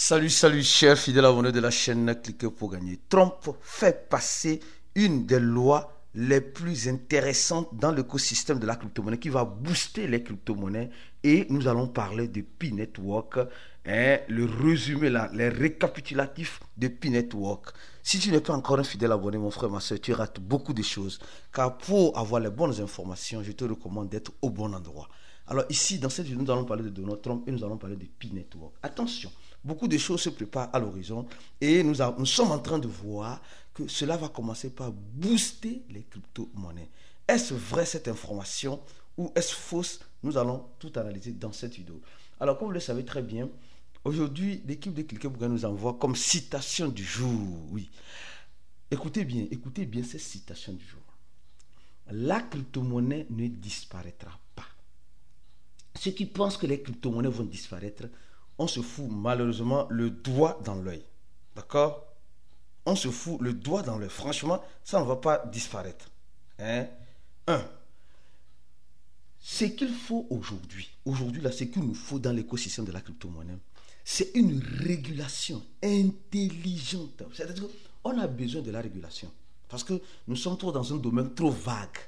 Salut, salut, chers fidèles abonnés de la chaîne Cliquez pour gagner. Trump fait passer une des lois les plus intéressantes dans l'écosystème de la crypto-monnaie qui va booster les crypto-monnaies et nous allons parler de P-Network, le résumé là, les récapitulatifs de P-Network. Si tu n'es pas encore un fidèle abonné, mon frère, ma soeur, tu rates beaucoup de choses car pour avoir les bonnes informations, je te recommande d'être au bon endroit. Alors ici, dans cette vidéo, nous allons parler de Donald Trump et nous allons parler de P-Network. Attention, beaucoup de choses se préparent à l'horizon et nous sommes en train de voir que cela va commencer par booster les crypto-monnaies. Est-ce vrai cette information ou est-ce fausse? Nous allons tout analyser dans cette vidéo. Alors, comme vous le savez très bien, aujourd'hui, l'équipe de Cliquez pour gagner nous envoie comme citation du jour. Oui. Écoutez bien cette citation du jour. La crypto-monnaie ne disparaîtra pas. Ceux qui pensent que les crypto-monnaies vont disparaître, on se fout malheureusement le doigt dans l'œil. D'accord? On se fout le doigt dans l'œil. Franchement, ça ne va pas disparaître. Ce qu'il faut aujourd'hui, là, ce qu'il nous faut dans l'écosystème de la crypto-monnaie, c'est une régulation intelligente. C'est-à-dire qu'on a besoin de la régulation. Parce que nous sommes trop dans un domaine trop vague,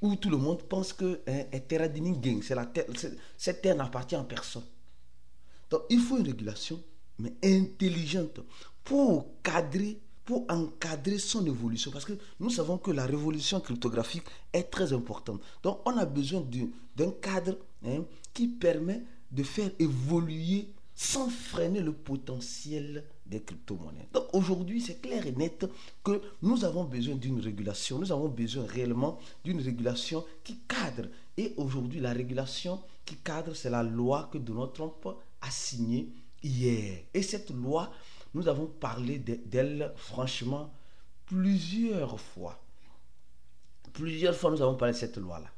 où tout le monde pense que Terra Gang, cette terre n'appartient à personne. Donc il faut une régulation, mais intelligente, pour encadrer son évolution. Parce que nous savons que la révolution cryptographique est très importante. Donc on a besoin d'un cadre qui permet de faire évoluer sans freiner le potentiel des crypto-monnaies. Donc aujourd'hui, c'est clair et net que nous avons besoin d'une régulation. Nous avons besoin réellement d'une régulation qui cadre. Et aujourd'hui, la régulation qui cadre, c'est la loi que Donald Trump a signée hier. Et cette loi, nous avons parlé d'elle franchement plusieurs fois. Plusieurs fois, nous avons parlé de cette loi-là.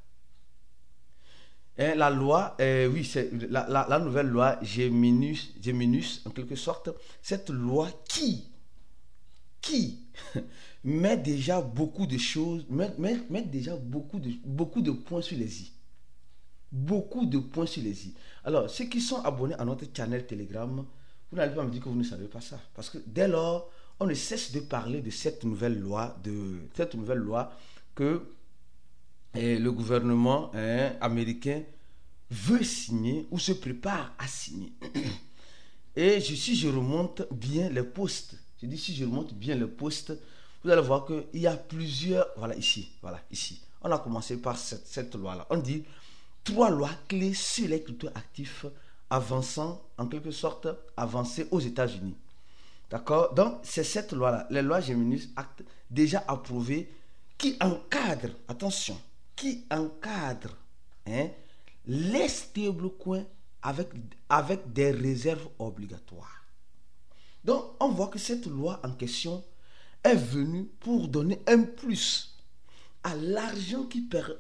La loi, oui, c'est la nouvelle loi Géminus, en quelque sorte, cette loi qui met déjà beaucoup de choses, met déjà beaucoup de points sur les i. Beaucoup de points sur les i. Alors, ceux qui sont abonnés à notre channel Telegram, vous n'allez pas me dire que vous ne savez pas ça. Parce que dès lors, on ne cesse de parler de cette nouvelle loi, que le gouvernement américain veut signer ou se prépare à signer. Et si je remonte bien les postes, vous allez voir qu'il y a plusieurs, voilà ici. On a commencé par cette loi-là. On dit 3 lois clés sur les crypto-actifs avançant, en quelque sorte, avancées aux États-Unis. D'accord? Donc, c'est cette loi-là, les lois Géminus Act, déjà approuvées, qui encadre, attention, les stablecoins avec des réserves obligatoires. Donc, on voit que cette loi en question est venue pour donner un plus à l'argent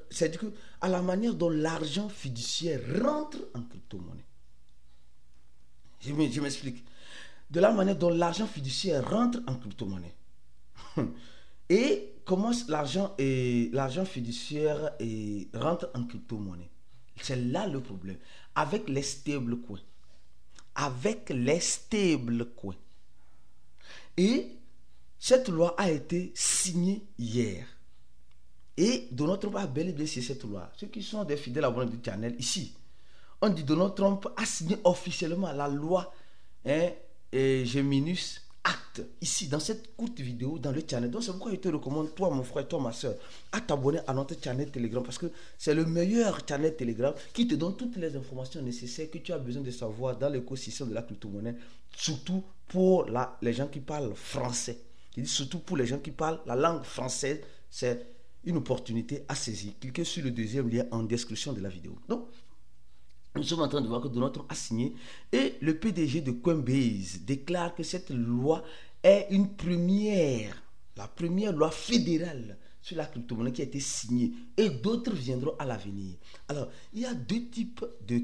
c'est-à-dire à la manière dont l'argent fiduciaire rentre en crypto-monnaie. Je m'explique. De la manière dont l'argent fiduciaire rentre en crypto-monnaie. Et comment l'argent fiduciaire rentre en crypto-monnaie? C'est là le problème. Avec les stablecoins. Et cette loi a été signée hier. Et Donald Trump a bel et bien signé cette loi. Ceux qui sont des fidèles abonnés du channel, ici, on dit Donald Trump a signé officiellement la loi Géminus Act, ici, dans cette courte vidéo, dans le channel. Donc, c'est pourquoi je te recommande, toi, mon frère, toi, ma soeur, à t'abonner à notre channel Telegram, parce que c'est le meilleur channel Telegram qui te donne toutes les informations nécessaires que tu as besoin de savoir dans l'écosystème de la crypto-monnaie, surtout pour les gens qui parlent français. Je dis surtout pour les gens qui parlent la langue française, c'est une opportunité à saisir. Cliquez sur le deuxième lien en description de la vidéo. Donc, nous sommes en train de voir que Donald Trump a signé et le PDG de Coinbase déclare que cette loi est la première loi fédérale sur la crypto-monnaie qui a été signée et d'autres viendront à l'avenir. Alors, il y a deux types de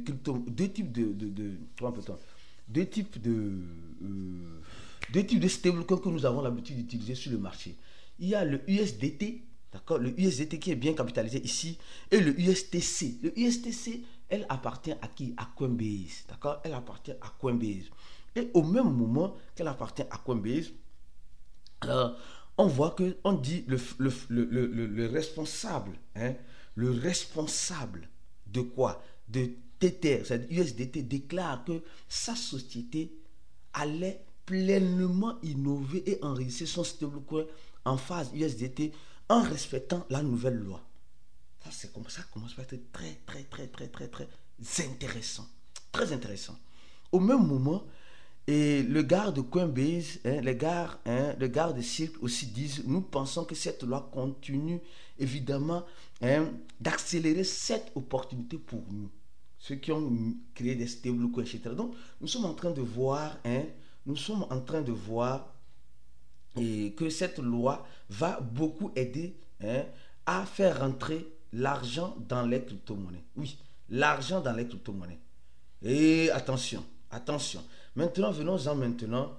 stablecoins que nous avons l'habitude d'utiliser sur le marché. Il y a le USDT, d'accord, le USDT qui est bien capitalisé ici, et le USTC. Le USTC, elle appartient à qui? À Coinbase, d'accord? Elle appartient à Coinbase. Et au même moment qu'elle appartient à Coinbase, alors, on voit que on dit le responsable, hein, le responsable de quoi? De Tether, c'est-à-dire USDT, déclare que sa société allait pleinement innover et enrichir son stablecoin en phase USDT en respectant la nouvelle loi. Ça commence à être très intéressant. Très intéressant. Au même moment, et le gars de Coinbase, le gars de Cirque aussi disent, nous pensons que cette loi continue évidemment d'accélérer cette opportunité pour nous, ceux qui ont créé des stablecoins, etc. Donc, nous sommes en train de voir, que cette loi va beaucoup aider à faire rentrer l'argent dans les crypto-monnaies. Oui, l'argent dans les crypto-monnaies. Et attention. Maintenant, venons-en maintenant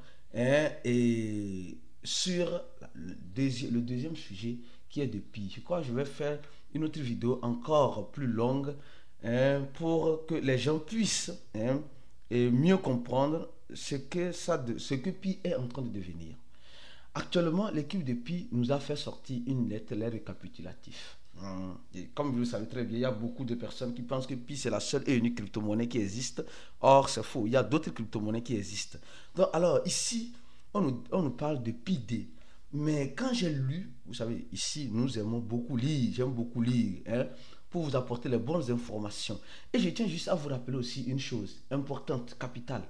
sur le deuxième sujet qui est de Pi. Je crois que je vais faire une autre vidéo encore plus longue pour que les gens puissent mieux comprendre ce que Pi est en train de devenir. Actuellement, l'équipe de Pi nous a fait sortir une lettre, les récapitulatifs. Et comme vous le savez très bien, il y a beaucoup de personnes qui pensent que Pi c'est la seule et unique crypto-monnaie qui existe. Or, c'est faux. Il y a d'autres crypto-monnaies qui existent. Donc, alors, ici, on nous parle de PID. Mais quand j'ai lu, vous savez, ici, nous aimons beaucoup lire. J'aime beaucoup lire pour vous apporter les bonnes informations. Et je tiens juste à vous rappeler aussi une chose importante, capitale.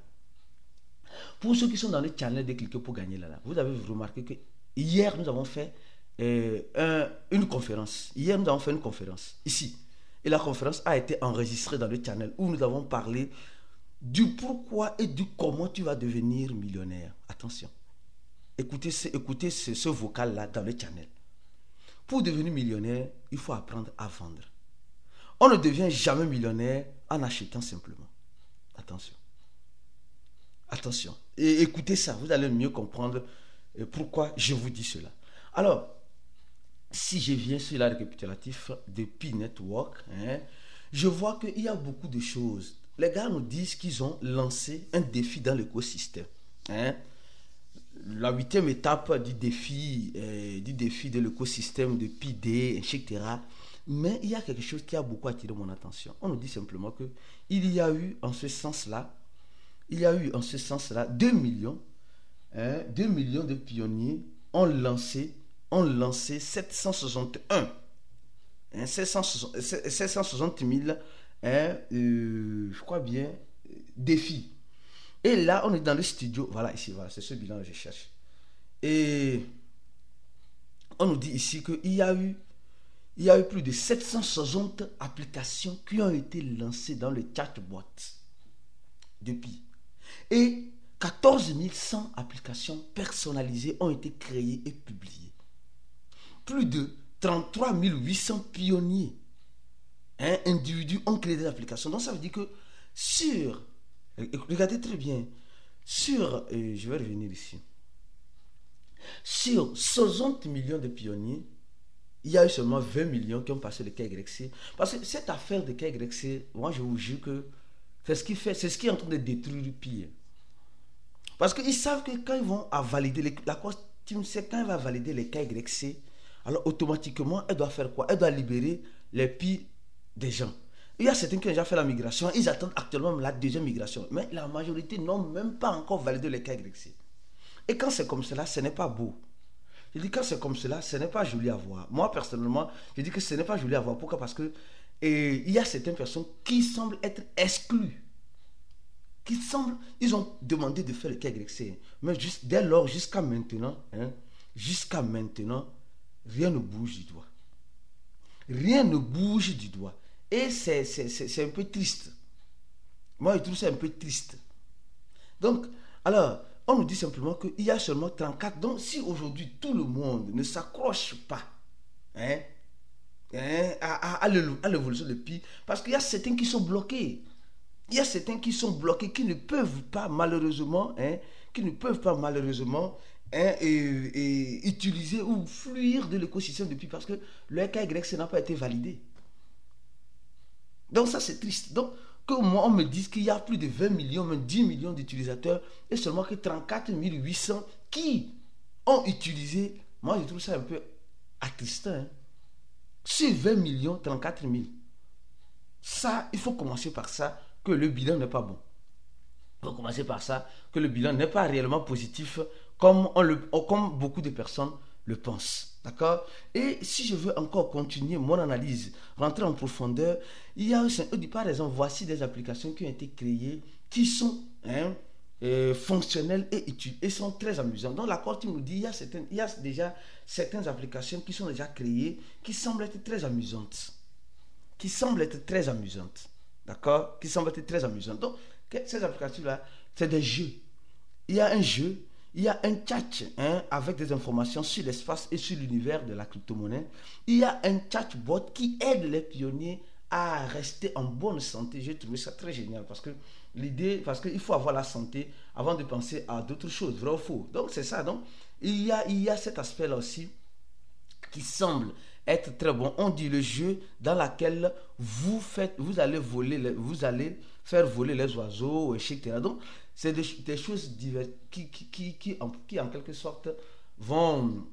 Pour ceux qui sont dans le channel de Cliquer pour gagner là, vous avez remarqué que hier, nous avons fait une conférence. Hier, nous avons fait une conférence ici. Et la conférence a été enregistrée dans le channel où nous avons parlé du pourquoi et du comment tu vas devenir millionnaire. Attention. Écoutez ce vocal-là dans le channel. Pour devenir millionnaire, il faut apprendre à vendre. On ne devient jamais millionnaire en achetant simplement. Attention. Attention. Et écoutez ça, vous allez mieux comprendre pourquoi je vous dis cela. Alors, si je viens sur la récapitulatif de Pi Network, je vois qu'il y a beaucoup de choses. Les gars nous disent qu'ils ont lancé un défi dans l'écosystème. La 8e étape du défi de l'écosystème de Pi-D, etc. Mais il y a quelque chose qui a beaucoup attiré mon attention. On nous dit simplement qu'il y a eu en ce sens-là, 2 millions de pionniers ont lancé 760 000 je crois bien défis. Et là on est dans le studio, voilà ici, voilà, c'est ce bilan que je cherche. Et on nous dit ici qu'il y a eu plus de 760 applications qui ont été lancées dans le chatbot depuis. Et 14 100 applications personnalisées ont été créées et publiées. Plus de 33 800 pionniers individus ont créé des applications. Donc ça veut dire que regardez très bien, je vais revenir ici, sur 60 millions de pionniers, il y a eu seulement 20 millions qui ont passé le KYC. Parce que cette affaire de KYC, moi je vous jure que c'est ce qui est en train de détruire le pire. Parce qu'ils savent que quand ils vont valider, la Cour team sait quand elle va valider les KYC, alors automatiquement, elle doit faire quoi? Elle doit libérer les pires des gens. Il y a certains qui ont déjà fait la migration, ils attendent actuellement la deuxième migration. Mais la majorité n'ont même pas encore validé les KYC. Et quand c'est comme cela, ce n'est pas beau. Je dis quand c'est comme cela, ce n'est pas joli à voir. Moi, personnellement, je dis que ce n'est pas joli à voir. Pourquoi? Parce que il y a certaines personnes qui semblent être exclues. Ils ont demandé de faire le KYC. Mais dès lors, jusqu'à maintenant, rien ne bouge du doigt. Rien ne bouge du doigt. Et c'est un peu triste. Moi, je trouve ça un peu triste. Donc, alors, on nous dit simplement qu'il y a seulement 34. Donc, si aujourd'hui, tout le monde ne s'accroche pas à l'évolution de Pi, parce qu'il y a certains qui sont bloqués. Il y a certains qui sont bloqués, qui ne peuvent pas malheureusement, utiliser ou fluir de l'écosystème de Pi parce que le KYC n'a pas été validé. Donc ça c'est triste. Donc que moi, on me dise qu'il y a plus de 20 millions, même 10 millions d'utilisateurs et seulement que 34 800 qui ont utilisé. Moi, je trouve ça un peu attristant. Hein. Sur 20 millions, 34 000. Ça, il faut commencer par ça, que le bilan n'est pas bon. Il faut commencer par ça, que le bilan n'est pas réellement positif, comme beaucoup de personnes le pensent. D'accord? Et si je veux encore continuer mon analyse, rentrer en profondeur, il y a aussi, par exemple, voici des applications qui ont été créées, qui sont fonctionnelles et sont très amusantes. Donc la Cour nous dit il y a déjà certaines applications qui sont déjà créées, qui semblent être très amusantes. D'accord? Qui semblent être très amusantes. Donc, ces applications-là, c'est des jeux. Il y a un jeu, il y a un chat avec des informations sur l'espace et sur l'univers de la crypto-monnaie. Il y a un chatbot qui aide les pionniers à rester en bonne santé. J'ai trouvé ça très génial parce qu'il faut avoir la santé avant de penser à d'autres choses, vrai ou faux. Donc, c'est ça. Donc, il y a cet aspect-là aussi qui semble être très bon. On dit le jeu dans lequel vous allez faire voler les oiseaux, etc. Donc, c'est des choses diverses qui en quelque sorte vont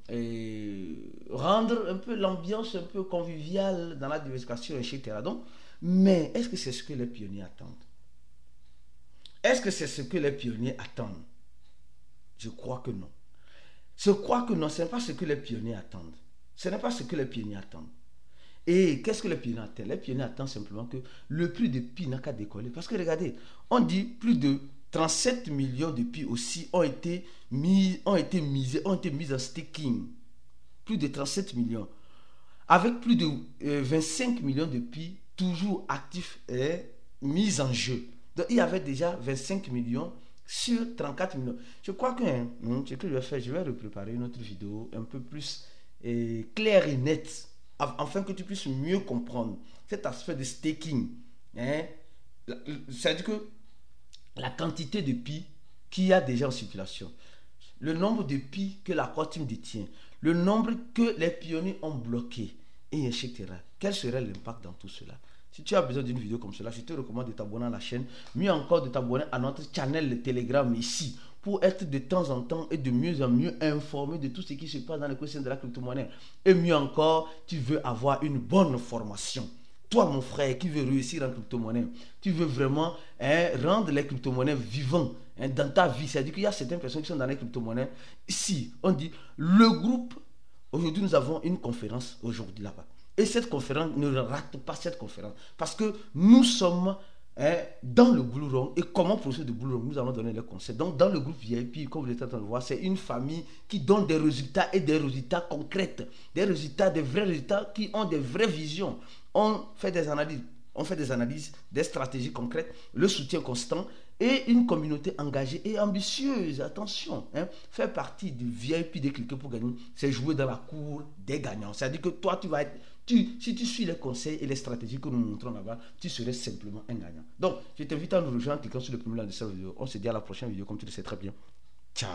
rendre un peu l'ambiance un peu conviviale dans la diversification, etc. Donc, mais est-ce que c'est ce que les pionniers attendent? Est-ce que c'est ce que les pionniers attendent? Je crois que non. Ce n'est pas ce que les pionniers attendent. Ce n'est pas ce que les pionniers attendent. Et qu'est-ce que les pionniers attendent? Les pionniers attendent simplement que le prix de pi n'a qu'à décoller. Parce que regardez, on dit plus de 37 millions de pi aussi ont été mis en staking. Plus de 37 millions. Avec plus de 25 millions de pi toujours actifs et mis en jeu. Donc il y avait déjà 25 millions sur 34 millions. Je crois que ce que je vais faire, je vais repréparer une autre vidéo un peu plus claire et nette, afin que tu puisses mieux comprendre cet aspect de staking. C'est-à-dire que la quantité de pi qu'il y a déjà en circulation, le nombre de pi que la Core Team détient, le nombre que les pionniers ont bloqué, et etc. Quel serait l'impact dans tout cela? Si tu as besoin d'une vidéo comme cela, je te recommande de t'abonner à la chaîne, mieux encore de t'abonner à notre channel de Telegram ici, pour être de temps en temps et de mieux en mieux informé de tout ce qui se passe dans l'écosystème de la crypto-monnaie. Et mieux encore, tu veux avoir une bonne formation. Toi, mon frère, qui veut réussir en crypto-monnaie, tu veux vraiment rendre les crypto-monnaies vivantes dans ta vie. C'est-à-dire qu'il y a certaines personnes qui sont dans les crypto-monnaies. Ici, on dit, le groupe, aujourd'hui, nous avons une conférence aujourd'hui là-bas. Et cette conférence, ne rate pas cette conférence. Parce que nous sommes dans le Blue Run. Et comment procéder de Blue Run? Nous allons donner les conseils. Donc, dans le groupe VIP, comme vous êtes en train de voir, c'est une famille qui donne des résultats et des résultats concrets. Des résultats, des vrais résultats qui ont des vraies visions. On fait des analyses, des stratégies concrètes, le soutien constant et une communauté engagée et ambitieuse. Attention, faire partie du VIP des cliquets pour gagner, c'est jouer dans la cour des gagnants. C'est-à-dire que toi, si tu suis les conseils et les stratégies que nous montrons là-bas, tu serais simplement un gagnant. Donc, je t'invite à nous rejoindre en cliquant sur le premier lien de cette vidéo. On se dit à la prochaine vidéo, comme tu le sais très bien. Ciao.